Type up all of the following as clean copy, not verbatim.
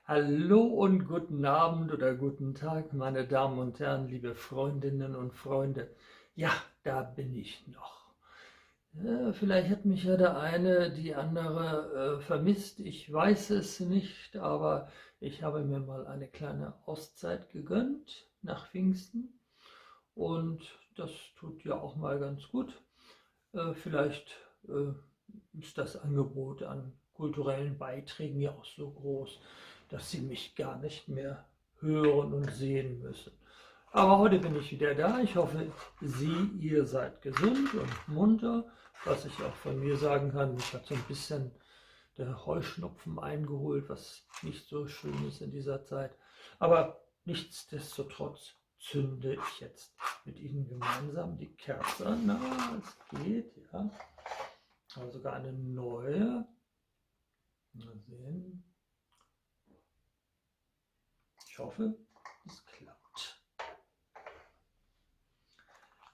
Hallo und guten Abend oder guten Tag, meine Damen und Herren, liebe Freundinnen und Freunde. Ja, da bin ich noch. Vielleicht hat mich ja der eine, die andere vermisst. Ich weiß es nicht, aber ich habe mir mal eine kleine Auszeit gegönnt nach Pfingsten und das tut ja auch mal ganz gut. Vielleicht ist das Angebot an kulturellen Beiträgen ja auch so groß, dass Sie mich gar nicht mehr hören und sehen müssen. Aber heute bin ich wieder da. Ich hoffe, ihr seid gesund und munter. Was ich auch von mir sagen kann, mich hat so ein bisschen der Heuschnupfen eingeholt, was nicht so schön ist in dieser Zeit. Aber nichtsdestotrotz zünde ich jetzt mit Ihnen gemeinsam die Kerze an. Na, es geht, ja. Aber sogar eine neue. Mal sehen. Ich hoffe, es klappt.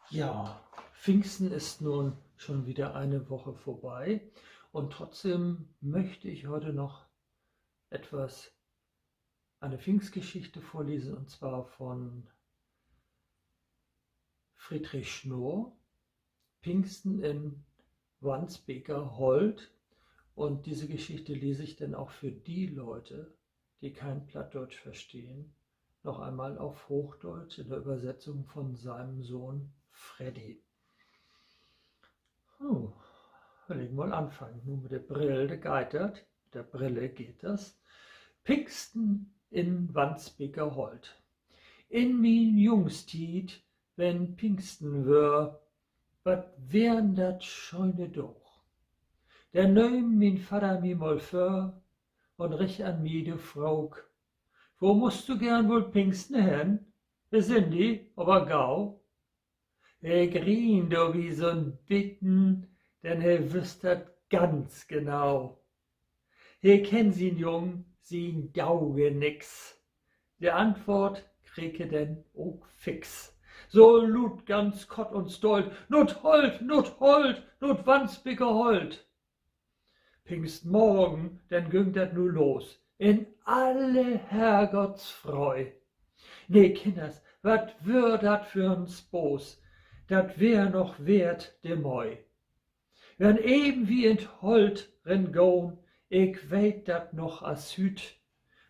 Ja, Pfingsten ist nun schon wieder eine Woche vorbei und trotzdem möchte ich heute noch eine Pfingstgeschichte vorlesen, und zwar von Friedrich Schnorr, Pfingsten in Wandsbeker-Hold. Und diese Geschichte lese ich dann auch für die Leute, die kein Plattdeutsch verstehen, noch einmal auf Hochdeutsch in der Übersetzung von seinem Sohn Freddy. Legen wir mal anfangen. Nun mit der Brille geitert, mit der Brille geht das. Pfingsten in Wandsbeker-Hold. In min Jungstied, wenn Pfingsten wär, wat wär'n dat scheune doch. Der neum min Vater mi mal für und rich an mi de Frauk. Wo musst du gern wohl Pfingsten hen? Wir sind die, aber gau. Er grien do wie so'n Bitten, denn er wüsst dat ganz genau. He kenn sin Jung, sin Dauge nix. Die Antwort kriege denn ook fix. So lud ganz Kott und Stolt, not hold, not Wandsbeker Hold. Pfingstmorgen, denn güng dat nu los, in alle Herrgottsfreu. Nee, Kinders, wat wär dat für'n Spoos, dat wär noch wert de Moi. Wenn eben wie in Hold ren goon, ik weet dat noch as hüt,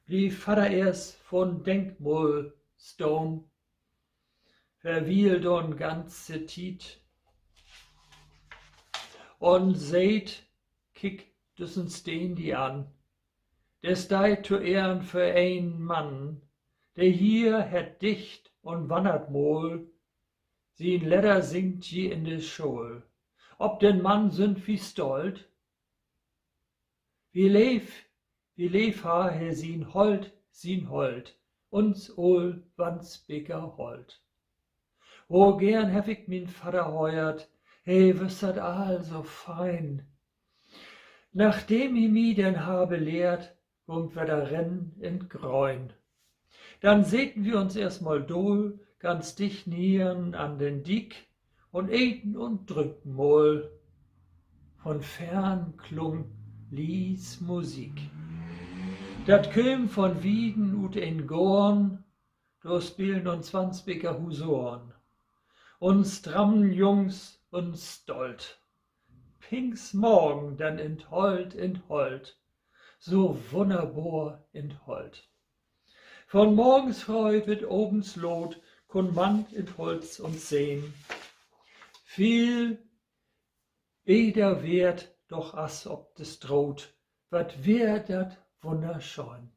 blieb Vater erst von Denkmol stone, verwiel don ganze Tiet. Und seht, kick düssen Steen die an, der steit zu Ehren für ein Mann, der hier het dicht und wandert mol, sin Leder singt je in de Schol. Ob den Mann sind wie stolt, wie leef ha he sin Hold, uns ol Wandsbeker Hold. Wo gern hef ich min Vater heuert, he wüssert all so fein. Nachdem i mi denn habe lehrt, gungt wir da rennen in Gräun. Dann säten wir uns erstmal dohl, ganz dicht nieren an den Dick und eten und drücken mol. Von fern klung Lies Musik. Dat köm von Wieden ut in Gorn, do spielen uns Wandsbeker Husorn. Uns drammen Jungs und stolt. Pfingstmorgen dann in Hold, so wunderbar in Hold. Von morgens Freud wird obens Lot, kun man in Holz und sehn. Viel weder wert, doch as ob des droht, wat wär dat wunderschön.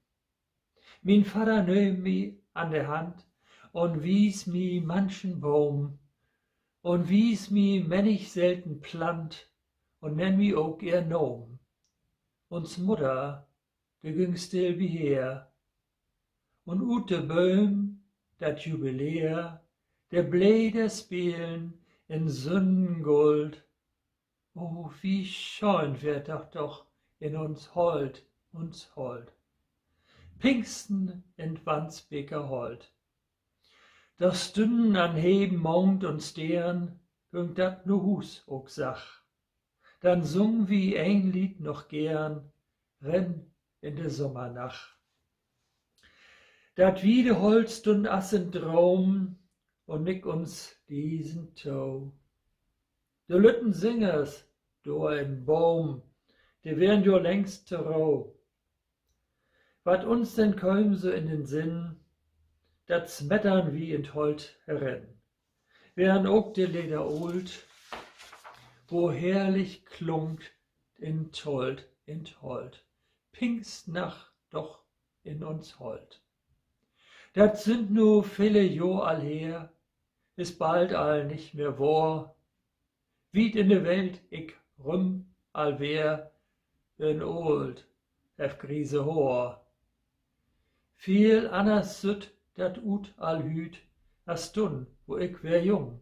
Min Vater nöm mi an der Hand und wies mi manchen Baum und wies mi männig selten Plant und nenn mi ook ihr Nom. Uns Mutter, de güng still wie her, und ut de Böhm, dat Jubiläer, der Bläder spielen in Sonnengold. Oh, wie schön wird doch in uns Hold. Pfingsten in Wandsbeker Hold. Das Dünnen an Heben, Mond und Stern, güng dat nu Hus ook sach. Dann sung wie ein Lied noch gern, renn in de Sommernacht. Dat wiede holst und assen Traum und nick uns diesen Tau. De Lütten singers, do ein Baum, de wären jo längst te rau. Wat uns denn käum so in den Sinn, dat smettern wie in Holt herin. Wären ook de Leder old, wo herrlich klungt in Told, Pfingstnacht doch in uns hold. Dat sind nu viele Jo all her, is bald all nicht mehr wahr, wied in de Welt ich rum all wer, bin old, hef grise Haar. Viel anders süd dat ut all hüt, as dun, wo ich wär jung.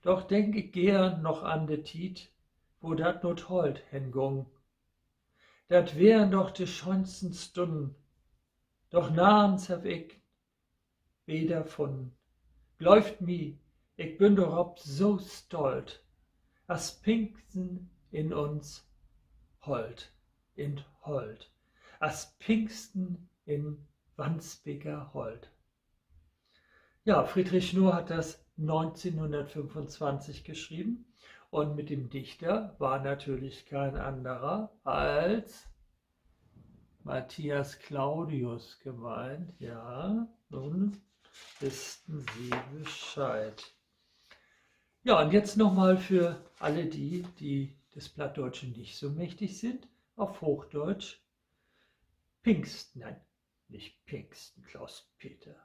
Doch denk ich gern noch an de Tiet, wo dat not hold hengong. Dat wären doch de schönsten Stunden, doch nahens hab ich weder von. Gläuft mi, ich bin doch ob so stolt, as Pfingsten in uns hold, as Pfingsten in Wandsbeker hold. Ja, Friedrich Schnurr hat das 1925 geschrieben und mit dem Dichter war natürlich kein anderer als Matthias Claudius gemeint. Ja, nun wissen Sie Bescheid. Ja, und jetzt nochmal für alle die des Plattdeutschen nicht so mächtig sind, auf Hochdeutsch Pfingsten, nein, nicht Pfingsten, Klaus-Peter.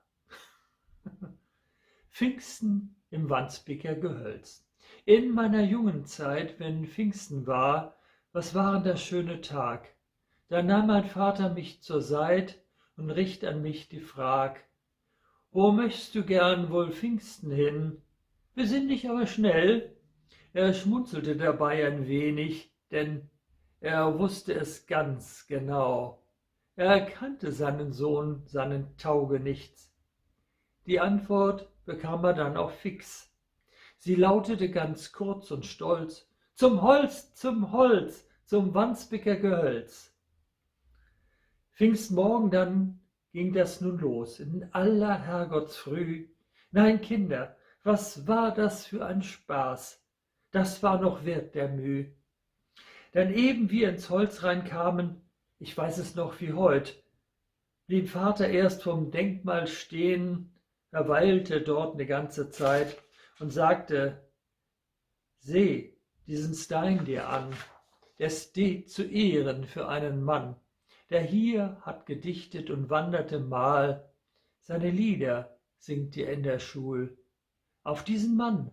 Pfingsten im Wandsbeker Gehölz. In meiner jungen Zeit, wenn Pfingsten war, was waren das schöne Tag. Da nahm mein Vater mich zur Seit und richt an mich die Frag: Wo möchtst du gern wohl Pfingsten hin? Besinn dich aber schnell. Er schmunzelte dabei ein wenig, denn er wusste es ganz genau. Er kannte seinen Sohn, seinen Taugenichts. Die Antwort bekam er dann auch fix. Sie lautete ganz kurz und stolz: Zum Holz, zum Holz, zum Wandsbeker Gehölz. Pfingstmorgen dann ging das nun los, in aller Herrgottsfrüh. Nein, Kinder, was war das für ein Spaß? Das war noch wert der Müh. Denn eben wir ins Holz reinkamen, ich weiß es noch wie heut, blieb Vater erst vom Denkmal stehen, er weilte dort eine ganze Zeit und sagte: Seh diesen Stein dir an, der steht zu Ehren für einen Mann, der hier hat gedichtet und wanderte mal, seine Lieder singt dir in der Schul. Auf diesen Mann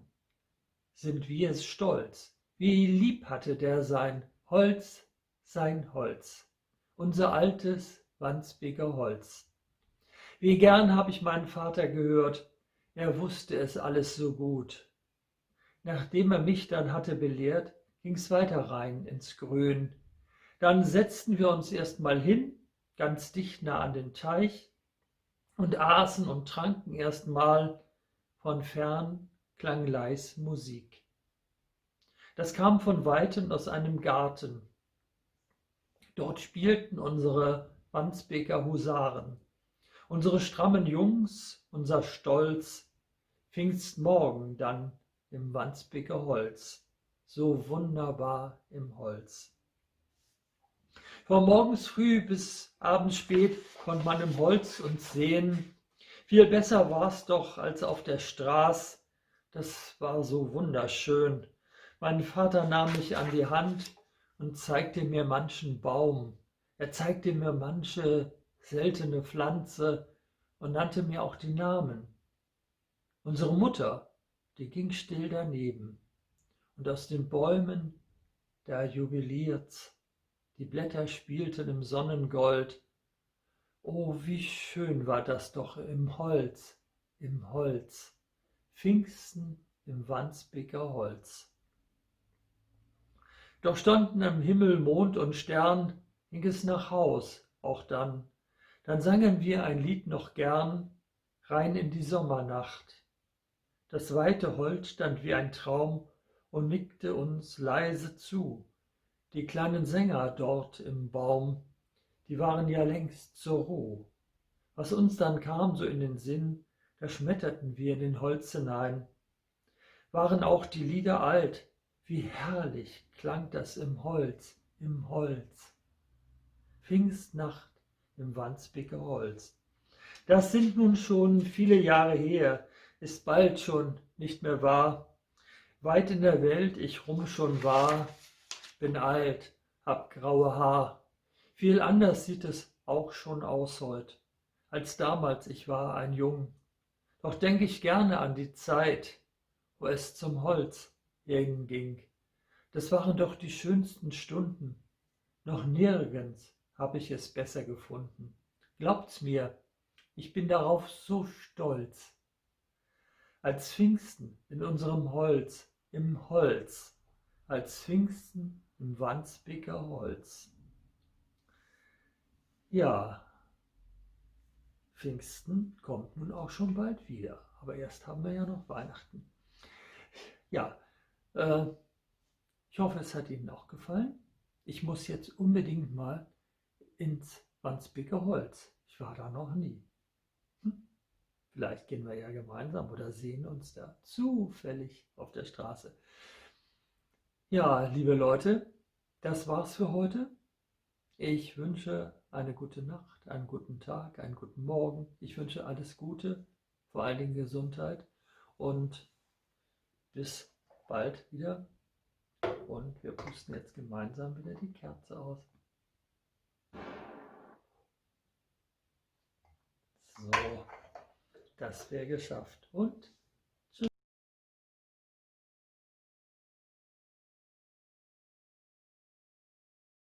sind wir es stolz, wie lieb hatte der sein Holz, unser altes Wandsbeker Holz. Wie gern hab ich meinen Vater gehört, er wusste es alles so gut. Nachdem er mich dann hatte belehrt, ging's weiter rein ins Grün. Dann setzten wir uns erst mal hin, ganz dicht nah an den Teich, und aßen und tranken erst mal, von fern klang leis Musik. Das kam von Weitem aus einem Garten. Dort spielten unsere Wandsbeker Husaren, unsere strammen Jungs, unser Stolz, Pfingstmorgen dann im Wandsbeker Holz, so wunderbar im Holz. Von morgens früh bis abends spät konnte man im Holz uns sehen. Viel besser war's doch als auf der Straß. Das war so wunderschön. Mein Vater nahm mich an die Hand und zeigte mir manchen Baum. Er zeigte mir manche seltene Pflanze und nannte mir auch die Namen. Unsere Mutter, die ging still daneben. Und aus den Bäumen, da jubiliert's. Die Blätter spielten im Sonnengold. Oh, wie schön war das doch im Holz, Pfingsten im Wandsbeker Holz. Doch standen am Himmel Mond und Stern, ging es nach Haus, auch dann. Dann sangen wir ein Lied noch gern, rein in die Sommernacht. Das weite Holz stand wie ein Traum und nickte uns leise zu. Die kleinen Sänger dort im Baum, die waren ja längst zur Ruh. Was uns dann kam so in den Sinn, da schmetterten wir in den Holz hinein. Waren auch die Lieder alt, wie herrlich klang das im Holz, im Holz. Pfingstnacht im Wandsbeker Holz. Das sind nun schon viele Jahre her, ist bald schon nicht mehr wahr. Weit in der Welt ich rum schon war, bin alt, hab graue Haar. Viel anders sieht es auch schon aus heut, als damals ich war ein Jung. Doch denk ich gerne an die Zeit, wo es zum Holz hinging. Das waren doch die schönsten Stunden. Noch nirgends hab ich es besser gefunden. Glaubt's mir, ich bin darauf so stolz. Als Pfingsten in unserem Holz, im Holz, als Pfingsten im Wandsbeker Holz. Ja, Pfingsten kommt nun auch schon bald wieder, aber erst haben wir ja noch Weihnachten. Ja, ich hoffe, es hat Ihnen auch gefallen. Ich muss jetzt unbedingt mal ins Wandsbeker Holz. Ich war da noch nie. Vielleicht gehen wir ja gemeinsam oder sehen uns da zufällig auf der Straße. Ja, liebe Leute, das war's für heute. Ich wünsche eine gute Nacht, einen guten Tag, einen guten Morgen. Ich wünsche alles Gute, vor allen Dingen Gesundheit und bis bald wieder. Und wir pusten jetzt gemeinsam wieder die Kerze aus. So, das wäre geschafft. Und